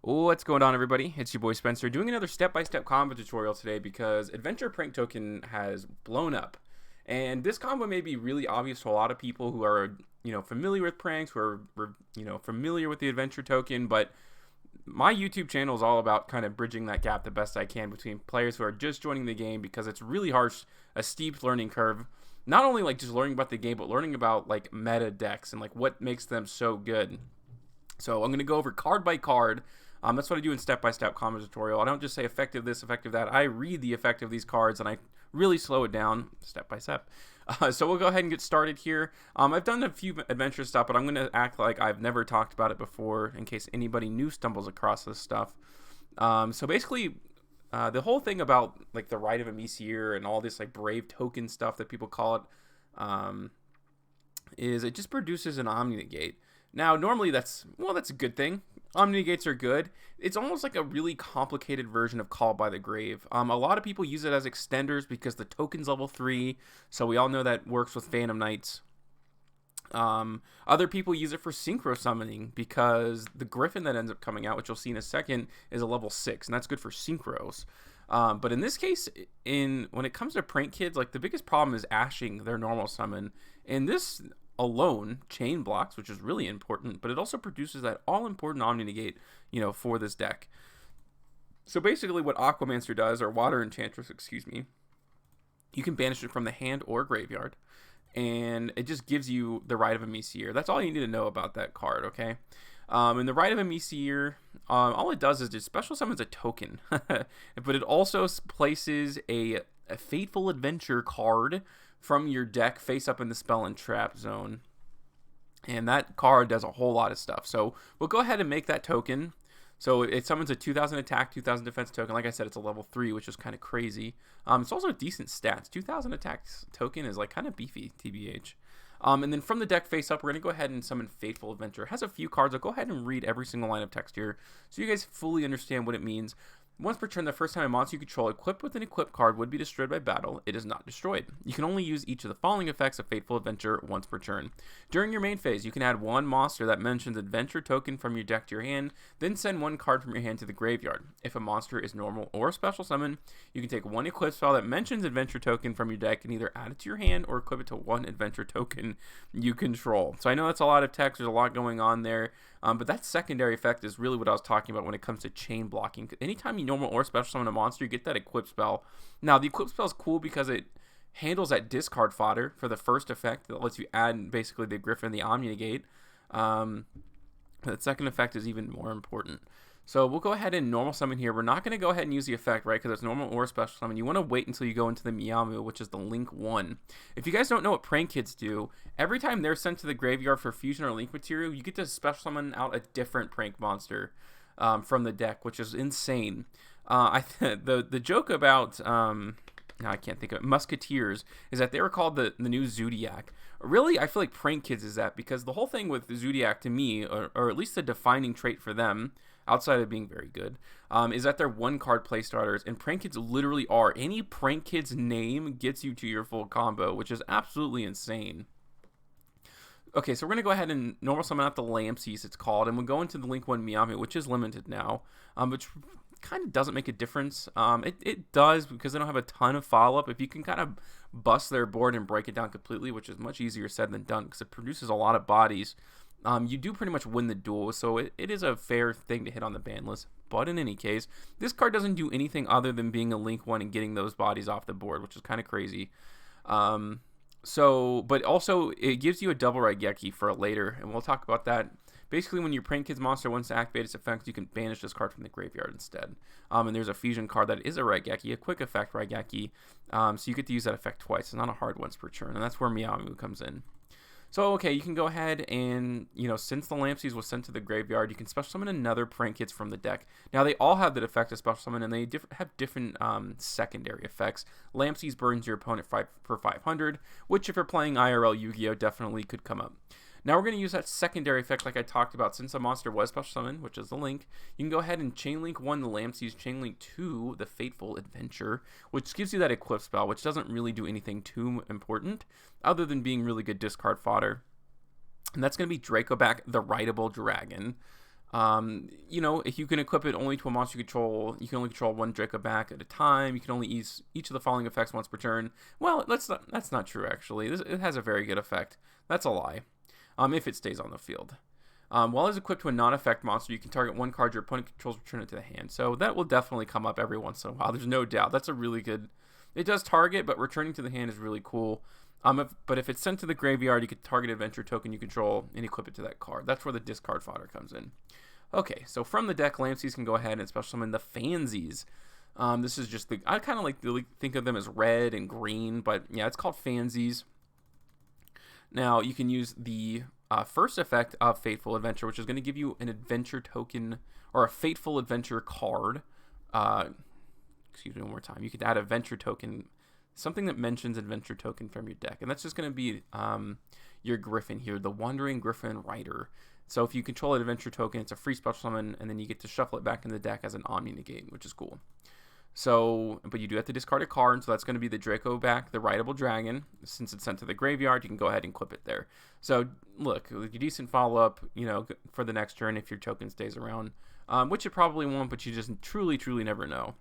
What's going on, everybody? It's your boy Spencer doing another step-by-step combo tutorial today because Adventure Prank Token has blown up. And this combo may be really obvious to a lot of people who are, familiar with pranks, who are, familiar with the Adventure Token, but my YouTube channel is all about kind of bridging that gap the best I can between players who are just joining the game because it's really harsh, a steep learning curve. Not only like just learning about the game, but learning about like meta decks and like what makes them so good. So I'm going to go over card by card. That's what I do in step-by-step combo tutorial. I don't just say effective this, effective that. I read the effect of these cards and I really slow it down step by step. So we'll go ahead and get started here. I've done a few adventure stuff, but I'm going to act like I've never talked about it before in case anybody new stumbles across this stuff. So basically, the whole thing about like the Rite of Amicia and all this like brave token stuff that people call it, is it just produces an Omni Negate. Now, normally that's a good thing. Omni Negates are good. It's almost like a really complicated version of Call by the Grave. A lot of people use it as extenders because the token's level 3, so we all know that works with Phantom Knights. Other people use it for synchro summoning because the Griffin that ends up coming out, which you'll see in a second, is a level 6, and that's good for synchros. But in this case, when it comes to prank kids, like the biggest problem is ashing their normal summon. And this alone chain blocks, which is really important, but it also produces that all-important Omni Negate, for this deck. So basically what Aquamancer does, or Water Enchantress, excuse me, you can banish it from the hand or graveyard, and it just gives you the Rite of Amicia. That's all you need to know about that card, okay? And the Rite of Amicia, all it does is just special summons a token, but it also places a Fateful Adventure card from your deck face up in the spell and trap zone. And that card does a whole lot of stuff. So we'll go ahead and make that token. So it summons a 2000 attack, 2000 defense token. Like I said, it's a level 3, which is kind of crazy. It's also decent stats. 2000 attacks token is like kind of beefy, TBH. And then from the deck face up, we're going to go ahead and summon Fateful Adventure. It has a few cards. I'll go ahead and read every single line of text here so you guys fully understand what it means. Once per turn, the first time a monster you control equipped with an equipped card would be destroyed by battle, it is not destroyed. You can only use each of the following effects of Fateful Adventure once per turn. During your main phase, you can add one monster that mentions Adventure token from your deck to your hand, then send one card from your hand to the graveyard. If a monster is normal or special summon, you can take one equipped spell that mentions Adventure token from your deck and either add it to your hand or equip it to one Adventure token you control. So I know that's a lot of text, there's a lot going on there. But that secondary effect is really what I was talking about when it comes to chain blocking. Anytime you normal or special summon a monster, you get that equip spell. Now, the equip spell is cool because it handles that discard fodder for the first effect that lets you add basically the Griffin and the Omni Negate. That second effect is even more important. So we'll go ahead and normal summon here. We're not going to go ahead and use the effect, right, because it's normal or special summon. You want to wait until you go into the Meow Mew, which is the Link 1. If you guys don't know what prank kids do, every time they're sent to the graveyard for fusion or link material, you get to special summon out a different prank monster from the deck, which is insane. The joke about now I can't think of it, Musketeers, is that they were called the new Zodiac. Really, I feel like prank kids is that because the whole thing with Zodiac to me, or at least the defining trait for them, outside of being very good, is that they're one card play starters, and prank kids literally are. Any prank kid's name gets you to your full combo, which is absolutely insane. Okay, so we're going to go ahead and normal summon out the Lampsies, it's called, and we'll go into the Link 1 Meow Mew, which is limited now, which kind of doesn't make a difference. It does because they don't have a ton of follow-up. If you can kind of bust their board and break it down completely, which is much easier said than done because it produces a lot of bodies, you do pretty much win the duel, so it is a fair thing to hit on the ban list. But in any case, this card doesn't do anything other than being a Link 1 and getting those bodies off the board, which is kind of crazy. But also, it gives you a double Raigeki for later, and we'll talk about that. Basically, when your Prank Kids monster wants to activate its effects, you can banish this card from the graveyard instead. And there's a fusion card that is a Raigeki, a quick effect Raigeki, so you get to use that effect twice. It's not a hard once per turn, and that's where Meow Mew comes in. So, okay, you can go ahead and, since the Lampsies was sent to the graveyard, you can special summon another Prank Kids from the deck. Now, they all have the effect of special summon, and they have different secondary effects. Lampsies burns your opponent for 500, which if you're playing IRL Yu-Gi-Oh! Definitely could come up. Now we're going to use that secondary effect like I talked about. Since a monster was special summoned, which is the Link, you can go ahead and Chain Link 1 the Lampsies, Chain Link 2 the Fateful Adventure, which gives you that Equip spell, which doesn't really do anything too important other than being really good discard fodder. And that's going to be Dracoback the Rideable Dragon. You know, if you can equip it only to a monster you control, you can only control one Draco back at a time. You can only use each of the following effects once per turn. Well, that's not true, actually. It has a very good effect. That's a lie. If it stays on the field. While it's equipped to a non-effect monster, you can target one card your opponent controls, return it to the hand. So that will definitely come up every once in a while. There's no doubt. That's a really good... It does target, but returning to the hand is really cool. But if it's sent to the graveyard, you can target an adventure token you control and equip it to that card. That's where the discard fodder comes in. Okay, so from the deck, Lampsies can go ahead and special summon the Fansies. This is just I kind of like to think of them as red and green, but yeah, it's called Fansies. Now, you can use the first effect of Fateful Adventure, which is going to give you an adventure token or a Fateful Adventure card. Excuse me one more time. You could add adventure token, something that mentions adventure token from your deck, and that's just going to be your Griffin here, the Wandering Griffin Rider. So if you control an adventure token, it's a free special summon, and then you get to shuffle it back in the deck as an Omni Negate, which is cool. So, but you do have to discard a card, so that's going to be the Draco back, the Rideable Dragon. Since it's sent to the graveyard, you can go ahead and clip it there. So, look, a decent follow-up, you know, for the next turn if your token stays around, which it probably won't, but you just truly, truly never know.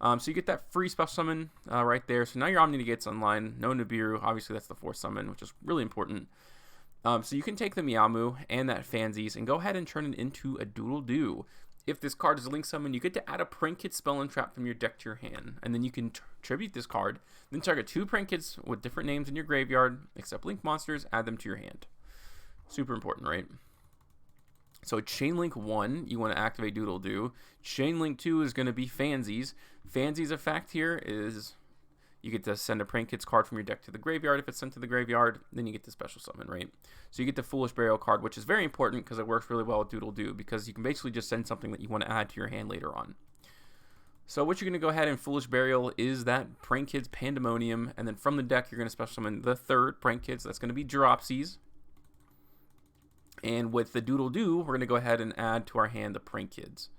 So you get that free special summon right there. So now your Omni Negate's online. No Nibiru. Obviously, that's the fourth summon, which is really important. So you can take the Meow Mew and that Fansies and go ahead and turn it into a Doodle Doo. If this card is a Link Summon, you get to add a Prank Kid spell and trap from your deck to your hand. And then you can tribute this card, then target 2 Prank Kids with different names in your graveyard, except Link monsters, add them to your hand. Super important, right? So Chain Link 1, you want to activate Doodle Doo. Chain Link 2 is going to be Fansies. Fansies effect here is you get to send a Prank Kids card from your deck to the graveyard. If it's sent to the graveyard, then you get the special summon, right? So you get the Foolish Burial card, which is very important because it works really well with Doodle Doo, because you can basically just send something that you want to add to your hand later on. So what you're going to go ahead and Foolish Burial is that Prank Kids Pandemonium, and then from the deck, you're going to special summon the third Prank Kids. That's going to be Dropsies. And with the Doodle Doo, we're going to go ahead and add to our hand the Prank Kids.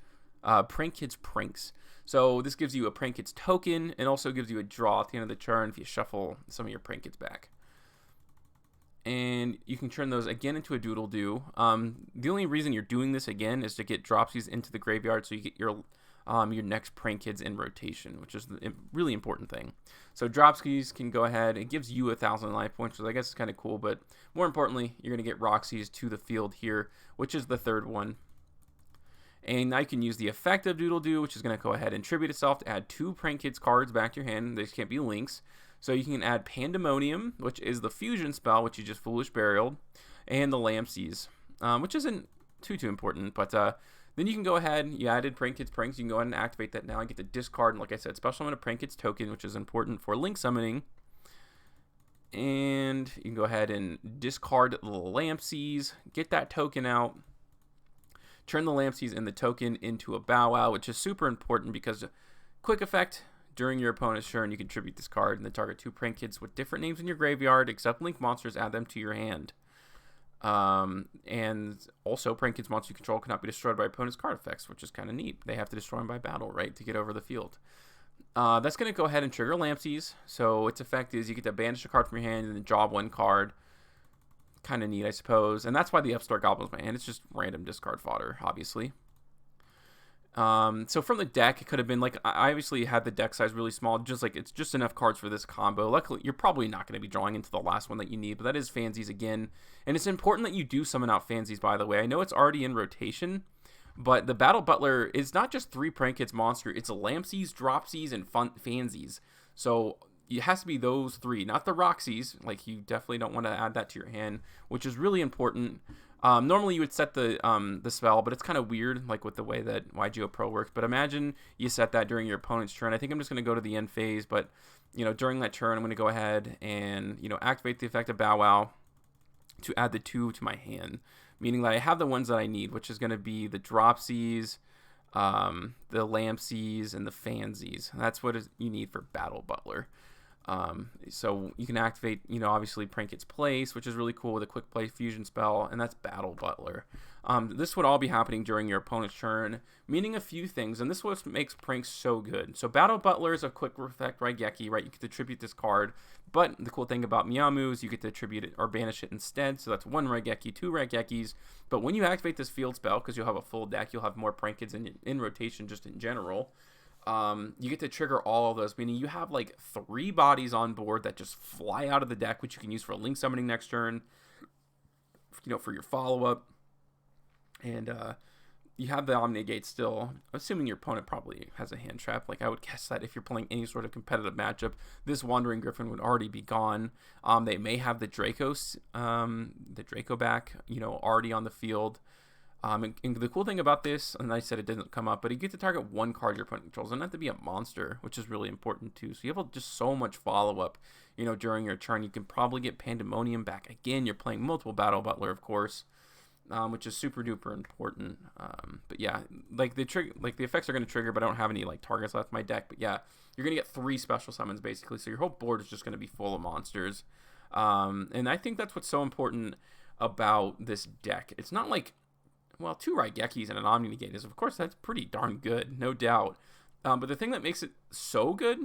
Prank Kids Pranks. So this gives you a Prank Kids token, and also gives you a draw at the end of the turn if you shuffle some of your Prank Kids back. And you can turn those again into a Doodle Doo. The only reason you're doing this again is to get Dropsies into the graveyard, so you get your next Prank Kids in rotation, which is the really important thing. So Dropsies can go ahead, it gives you 1,000 life points, which I guess is kind of cool, but more importantly, you're going to get Roxy's to the field here, which is the third one. And now you can use the effect of Doodle Doo, which is going to go ahead and tribute itself to add 2 Prank Kids cards back to your hand. These can't be links. So you can add Pandemonium, which is the fusion spell, which you just Foolish Burial, and the Lampsies, which isn't too important, but then you can go ahead, you added Prank Kids Pranks, you can go ahead and activate that now. You get to discard, and like I said, special summon a Prank Kids token, which is important for Link summoning. And you can go ahead and discard the Lampsies, get that token out, turn the Lampsies and the token into a Bow Wow, which is super important because quick effect, during your opponent's turn, you can tribute this card and then target 2 Prank Kids with different names in your graveyard, except Link monsters, add them to your hand. And also, Prank Kids monsters you control cannot be destroyed by opponent's card effects, which is kind of neat. They have to destroy them by battle, right, to get over the field. That's going to go ahead and trigger Lampsies. So its effect is you get to banish a card from your hand and then draw 1 card. Kind of neat, I suppose. And that's why the Upstart Goblin's my hand. It's just random discard fodder, obviously. So from the deck, it could have been like, I obviously had the deck size really small, just like it's just enough cards for this combo. Luckily, you're probably not going to be drawing into the last one that you need, but that is Fansies again. And it's important that you do summon out Fansies, by the way. I know it's already in rotation, but the Battle Butler is not just 3 Prank Kids monster, it's a Lampsies, Dropsies, and Fansies. So it has to be those 3, not the Roxy's. Like, you definitely don't want to add that to your hand, which is really important. Normally you would set the spell, but it's kind of weird, like with the way that Yugioh Pro works. But imagine you set that during your opponent's turn. I think I'm just going to go to the end phase, but you know, during that turn, I'm going to go ahead and, you know, activate the effect of Bow Wow to add the 2 to my hand, meaning that I have the ones that I need, which is going to be the Dropsies, the Lampsies, and the Fansies. That's what you need for Battle Butler. So you can activate, obviously Prank Kid's Place, which is really cool with a quick play fusion spell, and that's Battle Butler. This would all be happening during your opponent's turn, meaning a few things, and this is what makes Pranks so good. So Battle Butler is a quick effect Raigeki, right? You get to tribute this card, but the cool thing about Meow Mew is you get to tribute it or banish it instead, so that's 1 Raigeki, 2 Raigekis, but when you activate this field spell, because you'll have a full deck, you'll have more Prank Kids in rotation just in general, you get to trigger all of those, meaning you have like 3 bodies on board that just fly out of the deck, which you can use for link summoning next turn, for your follow-up. And you have the Omni-Gate still, assuming your opponent probably has a hand trap. Like, I would guess that if you're playing any sort of competitive matchup, this Wandering Griffin would already be gone. They may have the Draco back, already on the field. And the cool thing about this, and I said it didn't come up, but you get to target 1 card your opponent controls. It doesn't have to be a monster, which is really important too. So you have just so much follow-up, during your turn. You can probably get Pandemonium back again. You're playing multiple Battle Butler, of course, which is super duper important. But yeah, like the effects are going to trigger, but I don't have any like targets left in my deck. But yeah, you're going to get 3 special summons basically. So your whole board is just going to be full of monsters. And I think that's what's so important about this deck. It's not like, well, 2 Raigekis and an Omni-Negate is, of course, that's pretty darn good, no doubt. But the thing that makes it so good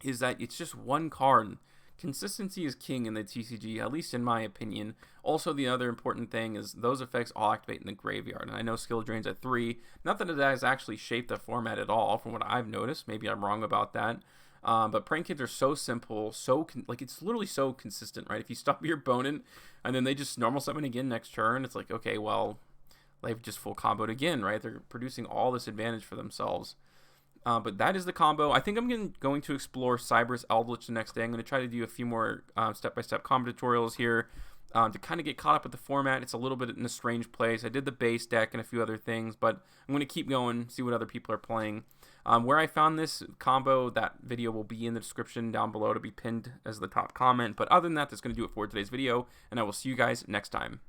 is that it's just 1 card. Consistency is king in the TCG, at least in my opinion. Also, the other important thing is those effects all activate in the graveyard. And I know Skill Drain's at 3. Not that it has actually shaped the format at all, from what I've noticed. Maybe I'm wrong about that. But Prank Kids are so simple, it's literally so consistent, right? If you stop your opponent and then they just normal summon again next turn, it's like, okay, well, they've just full comboed again, right? They're producing all this advantage for themselves. But that is the combo. I think I'm going to explore Cyber's Eldritch the next day. I'm going to try to do a few more step-by-step combo tutorials here to kind of get caught up with the format. It's a little bit in a strange place. I did the base deck and a few other things, but I'm going to keep going, see what other people are playing. Where I found this combo, that video will be in the description down below to be pinned as the top comment. But other than that, that's going to do it for today's video, and I will see you guys next time.